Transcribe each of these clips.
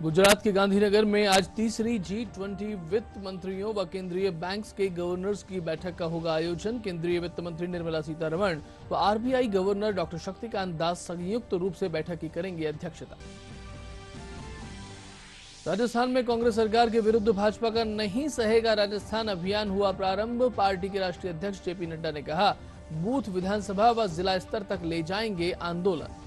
गुजरात के गांधीनगर में आज तीसरी G20 वित्त मंत्रियों व केंद्रीय बैंक्स के गवर्नर्स की बैठक का होगा आयोजन। केंद्रीय वित्त मंत्री निर्मला सीतारमण व RBI governor doctor Shaktikanta Das संयुक्त रूप से बैठक की करेंगे अध्यक्षता। राजस्थान में कांग्रेस सरकार के विरुद्ध भाजपा का नहीं सहेगा राजस्थान अभियान हुआ प्रारंभ। पार्टी के राष्ट्रीय अध्यक्ष जेपी नड्डा ने कहा, बूथ, विधानसभा व जिला स्तर तक ले जाएंगे आंदोलन।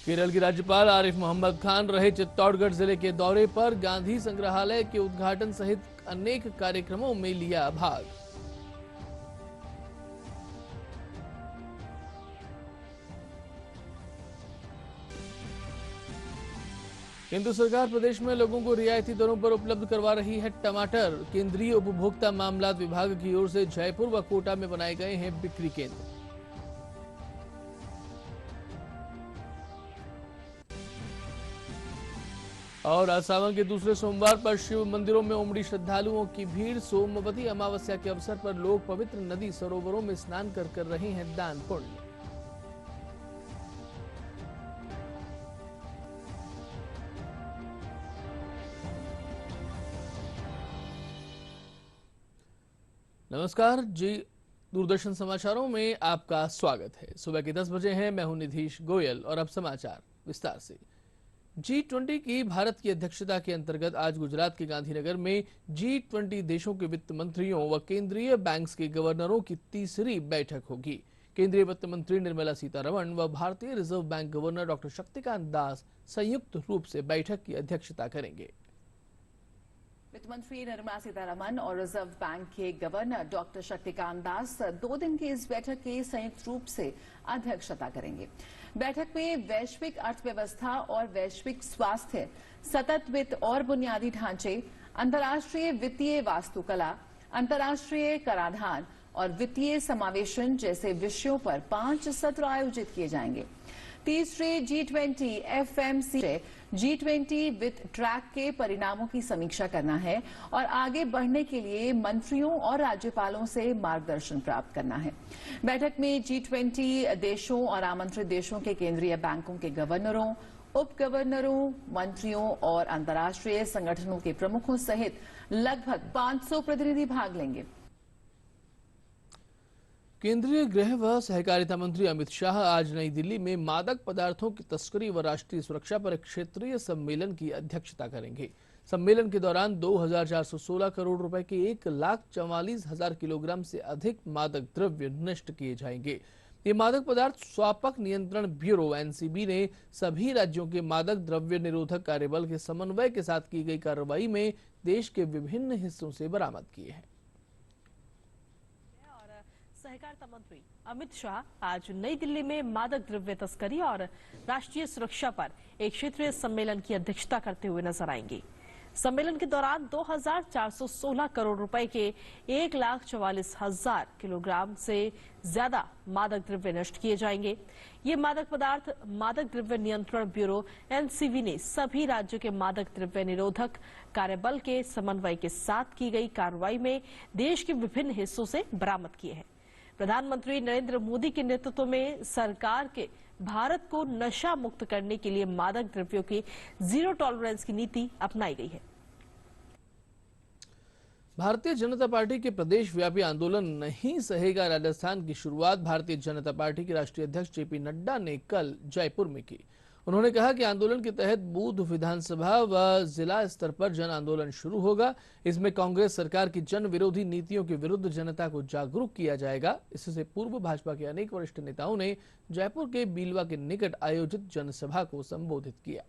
केरल के राज्यपाल आरिफ मोहम्मद खान रहे चित्तौड़गढ़ जिले के दौरे पर। गांधी संग्रहालय के उद्घाटन सहित अनेक कार्यक्रमों में लिया भाग। केंद्र सरकार प्रदेश में लोगों को रियायती दरों पर उपलब्ध करवा रही है टमाटर। केंद्रीय उपभोक्ता मामलात विभाग की ओर से जयपुर व कोटा में बनाए गए हैं बिक्री केंद्र। और आज सावन के दूसरे सोमवार पर शिव मंदिरों में उमड़ी श्रद्धालुओं की भीड़। सोमवती अमावस्या के अवसर पर लोग पवित्र नदी सरोवरों में स्नान कर रहे हैं दान पुण्य। नमस्कार जी, दूरदर्शन समाचारों में आपका स्वागत है। सुबह के 10 बजे हैं, मैं हूं निधीश गोयल और अब समाचार विस्तार से। G20 की भारत की अध्यक्षता के अंतर्गत आज गुजरात के गांधीनगर में G20 देशों के वित्त मंत्रियों व केंद्रीय बैंक्स के गवर्नरों की तीसरी बैठक होगी। केंद्रीय वित्त मंत्री निर्मला सीतारमण व भारतीय reserve bank governor doctor Shaktikanta Das संयुक्त रूप से बैठक की अध्यक्षता करेंगे। वित्त मंत्री निर्मला सीतारमण और रिजर्व बैंक के गवर्नर डॉक्टर शक्तिकांत दास 2 दिन की इस बैठक की संयुक्त रूप से अध्यक्षता करेंगे। बैठक में वैश्विक अर्थव्यवस्था और वैश्विक स्वास्थ्य, सतत वित्त और बुनियादी ढांचे, अंतर्राष्ट्रीय वित्तीय वास्तुकला, अंतर्राष्ट्रीय कराधान और वित्तीय समावेशन जैसे विषयों पर 5 सत्र आयोजित किए जाएंगे। तीसरे G20 FMC G20 वित्त ट्रैक के परिणामों की समीक्षा करना है और आगे बढ़ने के लिए मंत्रियों और राज्यपालों से मार्गदर्शन प्राप्त करना है। बैठक में G20 देशों और आमंत्रित देशों के केंद्रीय बैंकों के गवर्नरों, उप गवर्नरों, मंत्रियों और अंतर्राष्ट्रीय संगठनों के प्रमुखों सहित लगभग 500 प्रतिनिधि भाग लेंगे। केंद्रीय गृह व सहकारिता मंत्री अमित शाह आज नई दिल्ली में मादक पदार्थों की तस्करी व राष्ट्रीय सुरक्षा पर एक क्षेत्रीय सम्मेलन की अध्यक्षता करेंगे। सम्मेलन के दौरान 2416 करोड़ रुपए के 1,44,000 किलोग्राम से अधिक मादक द्रव्य नष्ट किए जाएंगे। ये मादक पदार्थ स्वापक नियंत्रण ब्यूरो NCB ने सभी राज्यों के मादक द्रव्य निरोधक कार्यबल के समन्वय के साथ की गई कार्रवाई में देश के विभिन्न हिस्सों से बरामद किए हैं। सहकारिता मंत्री अमित शाह आज नई दिल्ली में मादक द्रव्य तस्करी और राष्ट्रीय सुरक्षा पर एक क्षेत्रीय सम्मेलन की अध्यक्षता करते हुए नजर आएंगे। सम्मेलन के दौरान 2416 करोड़ रुपए के 1,44,000 किलोग्राम से ज्यादा मादक द्रव्य नष्ट किए जाएंगे। ये मादक पदार्थ मादक द्रव्य नियंत्रण ब्यूरो NCB ने सभी राज्यों के मादक द्रव्य निरोधक कार्यबल के समन्वय के साथ की गई कार्रवाई में देश के विभिन्न हिस्सों से बरामद किए हैं। प्रधानमंत्री नरेंद्र मोदी के नेतृत्व में सरकार के भारत को नशा मुक्त करने के लिए मादक द्रव्यों की जीरो टॉलरेंस की नीति अपनाई गई है। भारतीय जनता पार्टी के प्रदेश व्यापी आंदोलन नहीं सहेगा राजस्थान की शुरुआत भारतीय जनता पार्टी के राष्ट्रीय अध्यक्ष जेपी नड्डा ने कल जयपुर में की। उन्होंने कहा कि आंदोलन के तहत बूथ, विधानसभा व जिला स्तर पर जन आंदोलन शुरू होगा। इसमें कांग्रेस सरकार की जन विरोधी नीतियों के विरुद्ध जनता को जागरूक किया जाएगा। इससे पूर्व भाजपा के अनेक वरिष्ठ नेताओं ने जयपुर के बीलवा के निकट आयोजित जनसभा को संबोधित किया।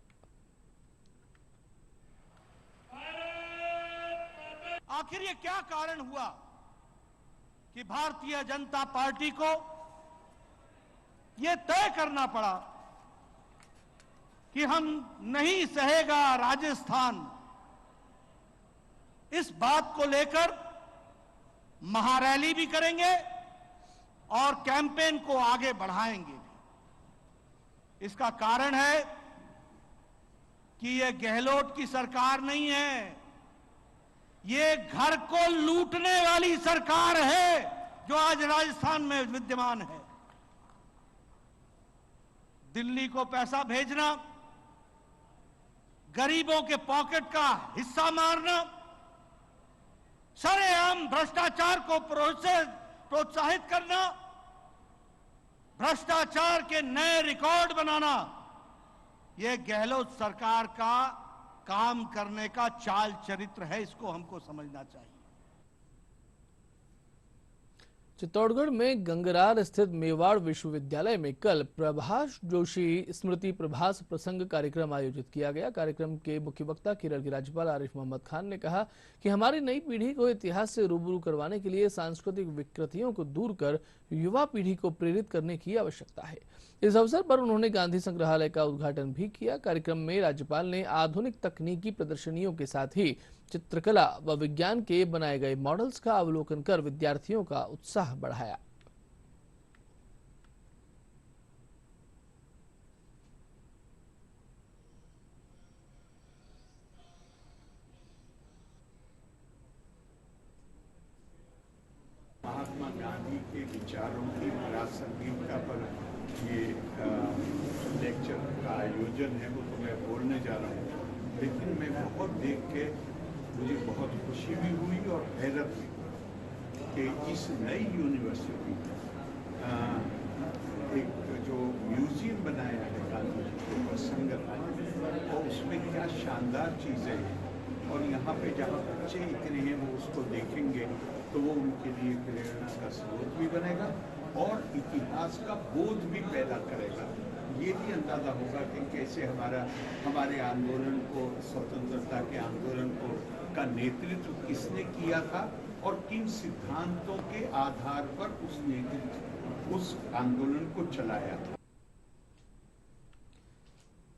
आखिर ये क्या कारण हुआ कि भारतीय जनता पार्टी को ये तय करना पड़ा कि हम नहीं सहेगा राजस्थान, इस बात को लेकर महारैली भी करेंगे और कैंपेन को आगे बढ़ाएंगे भी। इसका कारण है कि ये गहलोत की सरकार नहीं है, ये घर को लूटने वाली सरकार है जो आज राजस्थान में विद्यमान है। दिल्ली को पैसा भेजना, गरीबों के पॉकेट का हिस्सा मारना, सरेआम भ्रष्टाचार को प्रोत्साहित करना, भ्रष्टाचार के नए रिकॉर्ड बनाना, यह गहलोत सरकार का काम करने का चाल चरित्र है। इसको हमको समझना चाहिए। चित्तौड़गढ़ में गंगरार स्थित मेवाड़ विश्वविद्यालय में कल प्रभाष जोशी स्मृति प्रभास प्रसंग कार्यक्रम आयोजित किया गया। कार्यक्रम के मुख्य वक्ता केरल के राज्यपाल आरिफ मोहम्मद खान ने कहा कि हमारी नई पीढ़ी को इतिहास से रूबरू करवाने के लिए सांस्कृतिक विकृतियों को दूर कर युवा पीढ़ी को प्रेरित करने की आवश्यकता है। इस अवसर पर उन्होंने गांधी संग्रहालय का उद्घाटन भी किया। कार्यक्रम में राज्यपाल ने आधुनिक तकनीकी प्रदर्शनियों के साथ ही चित्रकला व विज्ञान के बनाए गए मॉडल्स का अवलोकन कर विद्यार्थियों का उत्साह बढ़ाया। महात्मा गांधी के विचारों की प्रासंगिकता पर ये लेक्चर का आयोजन है, वो तो मैं बोलने जा रहा हूँ। लेकिन मैं बहुत देख के मुझे बहुत खुशी भी हुई और हैरत भी कि इस नई यूनिवर्सिटी एक जो म्यूजियम बनाया है गांधी जी के प्रसंग और उसमें क्या शानदार चीज़ें हैं। और यहाँ पे जहाँ बच्चे इतने हैं वो उसको देखेंगे तो वो उनके लिए प्रेरणा का स्रोत भी बनेगा और इतिहास का बोध भी पैदा करेगा। ये भी अंदाजा होगा कि कैसे हमारे आंदोलन को, स्वतंत्रता के आंदोलन को का नेतृत्व किसने किया था और किन सिद्धांतों के आधार पर उस आंदोलन को चलाया था।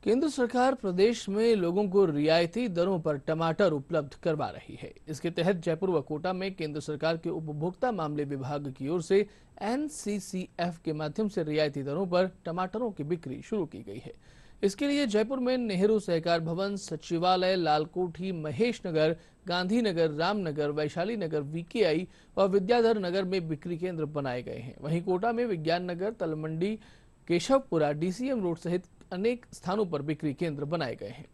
केंद्र सरकार प्रदेश में लोगों को रियायती दरों पर टमाटर उपलब्ध करवा रही है। इसके तहत जयपुर व कोटा में केंद्र सरकार के उपभोक्ता मामले विभाग की ओर से NCCF के माध्यम से रियायती दरों पर टमाटरों की बिक्री शुरू की गई है। इसके लिए जयपुर में नेहरू सहकार भवन, सचिवालय, लालकोठी, महेश नगर, गांधीनगर, रामनगर, वैशाली नगर, VKI व विद्याधर नगर में बिक्री केंद्र बनाए गए हैं। वहीं कोटा में विज्ञान नगर, तलमंडी, केशवपुरा, DCM रोड सहित अनेक स्थानों पर बिक्री केंद्र बनाए गए हैं।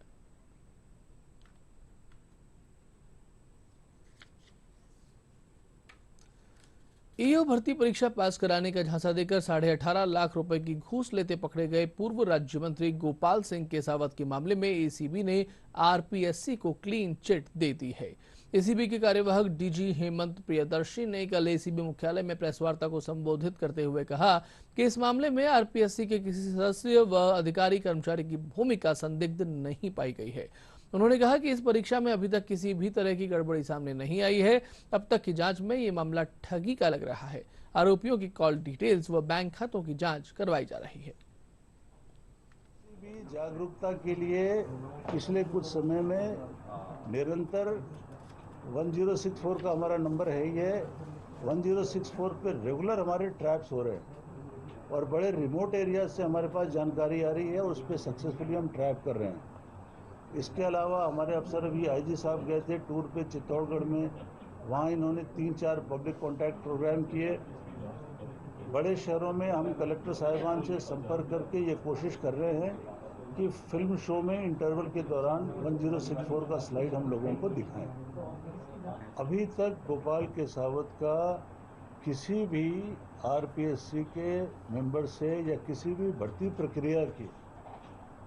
ईओ भर्ती परीक्षा पास कराने का झांसा देकर 18.5 लाख रुपए की घूस लेते पकड़े गए पूर्व राज्य मंत्री गोपाल सिंह केसावत के मामले में ACB ने RPSC को क्लीन चिट दे दी है। ACB के कार्यवाहक DG हेमंत प्रियदर्शी ने कल ACB मुख्यालय में प्रेस वार्ता को संबोधित करते हुए कहा कि इस मामले में RPSC के किसी सदस्य व अधिकारी कर्मचारी की भूमिका संदिग्ध नहीं पाई गई है। उन्होंने कहा कि इस परीक्षा में अभी तक किसी भी तरह की गड़बड़ी सामने नहीं आई है। अब तक की जांच में ये मामला ठगी का लग रहा है। आरोपियों की कॉल डिटेल्स व बैंक खातों की जांच करवाई जा रही है। जागरूकता के लिए पिछले कुछ समय में निरंतर 1064 का हमारा नंबर है। ये 1064 पे रेगुलर हमारे ट्रैप्स हो रहे हैं और बड़े रिमोट एरिया से हमारे पास जानकारी आ रही है और उस पर सक्सेसफुली हम ट्रैप कर रहे हैं। इसके अलावा हमारे अफसर अभी IG साहब गए थे टूर पे चित्तौड़गढ़ में, वहाँ इन्होंने 3-4 पब्लिक कॉन्टैक्ट प्रोग्राम किए। बड़े शहरों में हम कलेक्टर साहिबान से संपर्क करके ये कोशिश कर रहे हैं कि फिल्म शो में इंटरवल के दौरान 1064 का स्लाइड हम लोगों को दिखाएं। अभी तक गोपाल केसावत का किसी भी RPSC के मेंबर से या किसी भी भर्ती प्रक्रिया की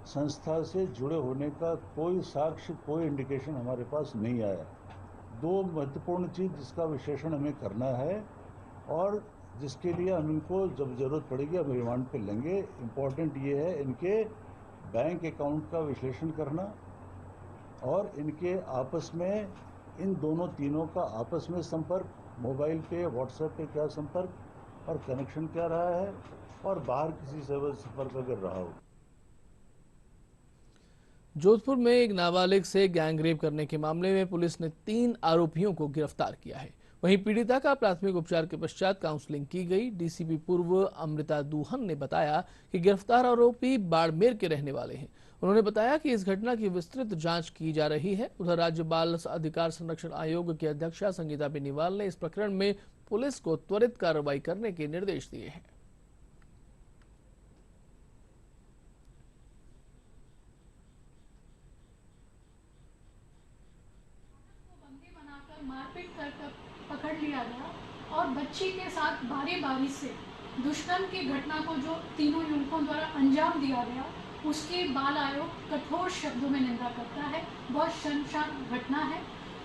संस्था से जुड़े होने का कोई साक्ष्य, कोई इंडिकेशन हमारे पास नहीं आया। दो महत्वपूर्ण चीज़ जिसका विश्लेषण हमें करना है और जिसके लिए हम इनको जब जरूरत पड़ेगी हम रिमांड पे लेंगे। इम्पोर्टेंट ये है इनके बैंक अकाउंट का विश्लेषण करना और इनके आपस में, इन दोनों तीनों का आपस में संपर्क, मोबाइल पे, व्हाट्सएप पे क्या संपर्क और कनेक्शन क्या रहा है और बाहर किसी से संपर्क अगर रहा हो। जोधपुर में एक नाबालिग से गैंगरेप करने के मामले में पुलिस ने 3 आरोपियों को गिरफ्तार किया है। वहीं पीड़िता का प्राथमिक उपचार के पश्चात काउंसलिंग की गई। DCP पूर्व अमृता दूहन ने बताया कि गिरफ्तार आरोपी बाड़मेर के रहने वाले हैं। उन्होंने बताया कि इस घटना की विस्तृत जांच की जा रही है। उधर राज्य बाल अधिकार संरक्षण आयोग की अध्यक्षा संगीता बेनीवाल ने इस प्रकरण में पुलिस को त्वरित कार्रवाई करने के निर्देश दिए हैं। बच्ची के साथ बारी बारी से दुष्कर्म की घटना को जो तीनों युवकों द्वारा अंजाम दिया गया, उसकी बाल आयोग कठोर शब्दों में निंदा करता है। बहुत शर्मसार घटना है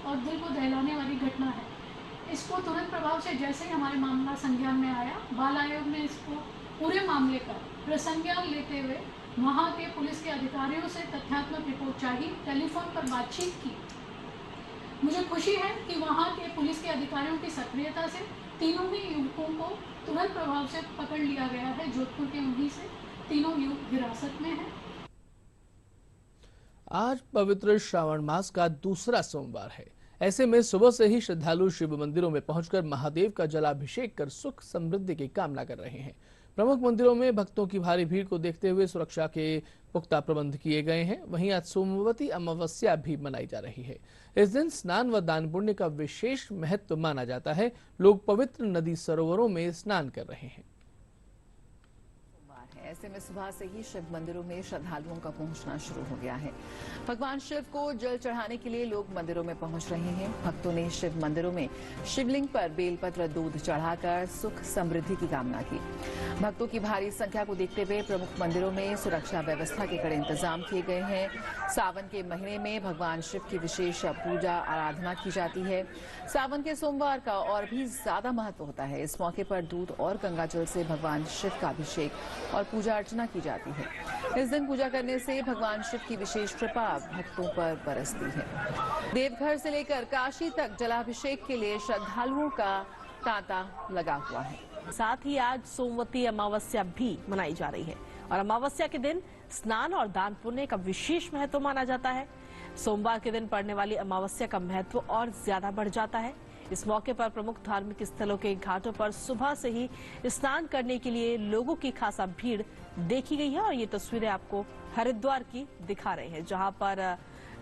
और दिल को दहलाने वाली घटना है। इसको तुरंत प्रभाव से जैसे ही हमारे मामला संज्ञान में आया, बाल आयोग ने इसको पूरे मामले का प्रसंज्ञान लेते हुए वहाँ के पुलिस के अधिकारियों से तथ्यात्मक रिपोर्ट चाहिए, टेलीफोन पर बातचीत की। मुझे खुशी है कि वहाँ के पुलिस के अधिकारियों की सक्रियता से तीनों ही युवकों को तुरंत प्रभाव से पकड़ लिया गया है। जोधपुर के उन्हीं से तीनों युवक हिरासत में हैं। आज पवित्र श्रावण मास का दूसरा सोमवार है। ऐसे में सुबह से ही श्रद्धालु शिव मंदिरों में पहुंचकर महादेव का जलाभिषेक कर सुख समृद्धि की कामना कर रहे हैं। प्रमुख मंदिरों में भक्तों की भारी भीड़ को देखते हुए सुरक्षा के पुख्ता प्रबंध किए गए हैं। वहीं आज सोमवती अमावस्या भी मनाई जा रही है। इस दिन स्नान व दान पुण्य का विशेष महत्व माना जाता है। लोग पवित्र नदी सरोवरों में स्नान कर रहे हैं। ऐसे में सुबह से ही शिव मंदिरों में श्रद्धालुओं का पहुंचना शुरू हो गया है। भगवान शिव को जल चढ़ाने के लिए लोग मंदिरों में पहुंच रहे हैं। भक्तों ने शिव मंदिरों में शिवलिंग पर बेलपत्र दूध चढ़ाकर सुख समृद्धि की कामना की। भक्तों की भारी संख्या को देखते हुए प्रमुख मंदिरों में सुरक्षा व्यवस्था के कड़े इंतजाम किए गए हैं। सावन के महीने में भगवान शिव की विशेष पूजा आराधना की जाती है। सावन के सोमवार का और भी ज्यादा महत्व होता है। इस मौके पर दूध और गंगाजल से भगवान शिव का अभिषेक और पूजा अर्चना की जाती है। इस दिन पूजा करने से भगवान शिव की विशेष कृपा भक्तों पर बरसती है। देवघर से लेकर काशी तक जलाभिषेक के लिए श्रद्धालुओं का तांता लगा हुआ है। साथ ही आज सोमवती अमावस्या भी मनाई जा रही है और अमावस्या के दिन स्नान और दान पुण्य का विशेष महत्व माना जाता है। सोमवार के दिन पड़ने वाली अमावस्या का महत्व और ज्यादा बढ़ जाता है। इस मौके पर प्रमुख धार्मिक स्थलों के घाटों पर सुबह से ही स्नान करने के लिए लोगों की खासा भीड़ देखी गई है और ये तस्वीरें आपको हरिद्वार की दिखा रहे हैं, जहां पर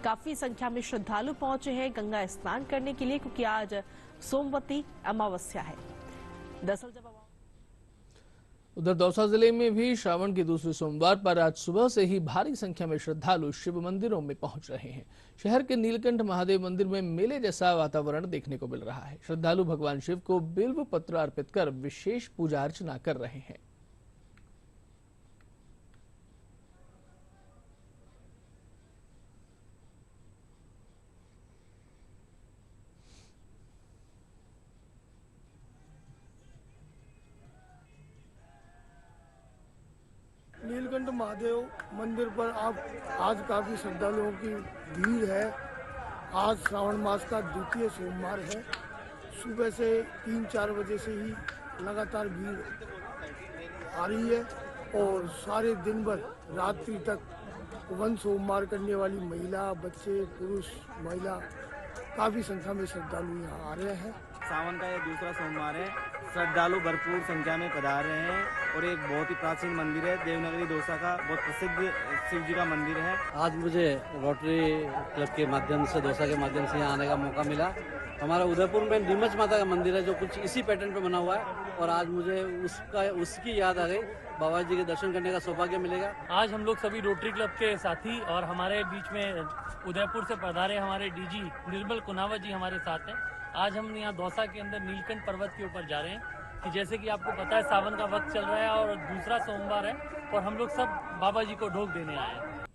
काफी संख्या में श्रद्धालु पहुंचे हैं गंगा स्नान करने के लिए, क्योंकि आज सोमवती अमावस्या है। दरअसल जब उधर दौसा जिले में भी श्रावण के दूसरे सोमवार पर आज सुबह से ही भारी संख्या में श्रद्धालु शिव मंदिरों में पहुंच रहे हैं। शहर के नीलकंठ महादेव मंदिर में मेले जैसा वातावरण देखने को मिल रहा है। श्रद्धालु भगवान शिव को बिल्व पत्र अर्पित कर विशेष पूजा अर्चना कर रहे हैं। नीलकंठ महादेव मंदिर पर आज काफी श्रद्धालुओं की भीड़ है। आज श्रावण मास का द्वितीय सोमवार है। सुबह से 3-4 बजे से ही लगातार भीड़ आ रही है और सारे दिन भर रात्रि तक वन सोमवार करने वाली महिला, बच्चे, पुरुष, महिला काफी संख्या में श्रद्धालु यहाँ आ रहे हैं। सावन का ये दूसरा सोमवार है। श्रद्धालु भरपूर संख्या में पधार रहे हैं और एक बहुत ही प्राचीन मंदिर है, देवनगरी दौसा का बहुत प्रसिद्ध शिव जी का मंदिर है। आज मुझे रोटरी क्लब के माध्यम से, दौसा के माध्यम से यहाँ आने का मौका मिला। हमारा उदयपुर में नीमच माता का मंदिर है जो कुछ इसी पैटर्न पे बना हुआ है और आज मुझे उसकी याद आ गई। बाबा जी के दर्शन करने का सौभाग्य मिलेगा। आज हम लोग सभी रोटरी क्लब के साथी और हमारे बीच में उदयपुर से पधारे हमारे डीजी निर्मल कुनावत जी हमारे साथ हैं। आज हम यहाँ दौसा के अंदर नीलकंठ पर्वत के ऊपर जा रहे हैं कि जैसे कि आपको पता है सावन का वक्त चल रहा है और दूसरा सोमवार है और हम लोग सब बाबा जी को ढोक देने आए हैं।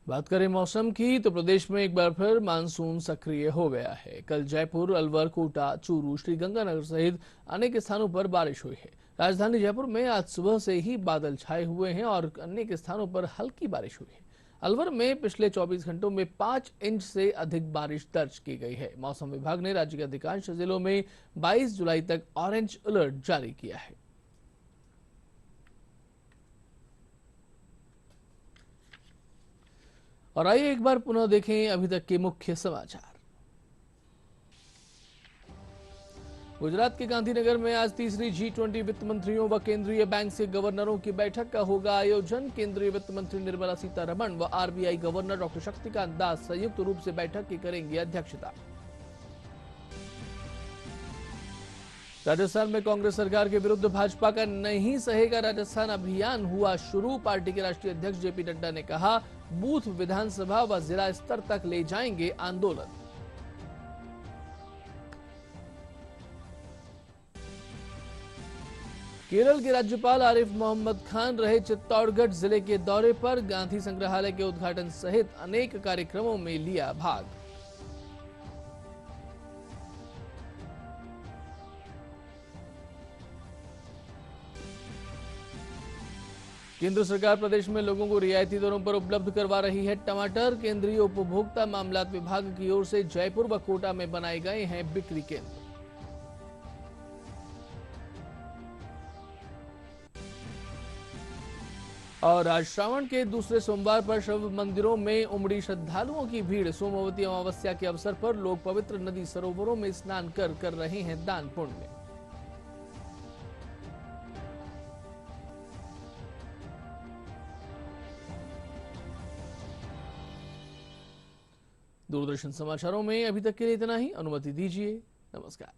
बात करें मौसम की तो प्रदेश में एक बार फिर मानसून सक्रिय हो गया है। कल जयपुर, अलवर, कोटा, चूरू, श्रीगंगानगर सहित अनेक स्थानों पर बारिश हुई है। राजधानी जयपुर में आज सुबह से ही बादल छाए हुए हैं और अनेक स्थानों पर हल्की बारिश हुई है। अलवर में पिछले 24 घंटों में 5 इंच से अधिक बारिश दर्ज की गई है। मौसम विभाग ने राज्य के अधिकांश जिलों में 22 जुलाई तक ऑरेंज अलर्ट जारी किया है। और आइए एक बार पुनः देखें अभी तक के मुख्य समाचार। गुजरात के गांधीनगर में आज तीसरी G20 वित्त मंत्रियों व केंद्रीय बैंक से गवर्नरों की बैठक का होगा आयोजन। केंद्रीय वित्त मंत्री निर्मला सीतारमण व RBI governor doctor Shaktikanta Das संयुक्त रूप से बैठक की करेंगे अध्यक्षता। राजस्थान में कांग्रेस सरकार के विरुद्ध भाजपा का नहीं सहेगा राजस्थान अभियान हुआ शुरू। पार्टी के राष्ट्रीय अध्यक्ष JP नड्डा ने कहा, बूथ, विधानसभा व जिला स्तर तक ले जाएंगे आंदोलन। केरल के राज्यपाल आरिफ मोहम्मद खान रहे चित्तौड़गढ़ जिले के दौरे पर। गांधी संग्रहालय के उद्घाटन सहित अनेक कार्यक्रमों में लिया भाग। केंद्र सरकार प्रदेश में लोगों को रियायती दरों पर उपलब्ध करवा रही है टमाटर। केंद्रीय उपभोक्ता मामलात विभाग की ओर से जयपुर व कोटा में बनाए गए हैं बिक्री केंद्र। और आज श्रावण के दूसरे सोमवार पर शिव मंदिरों में उमड़ी श्रद्धालुओं की भीड़। सोमवती अमावस्या के अवसर पर लोग पवित्र नदी सरोवरों में स्नान कर रहे हैं दान पुण्य। दूरदर्शन समाचारों में अभी तक के लिए इतना ही। अनुमति दीजिए। नमस्कार।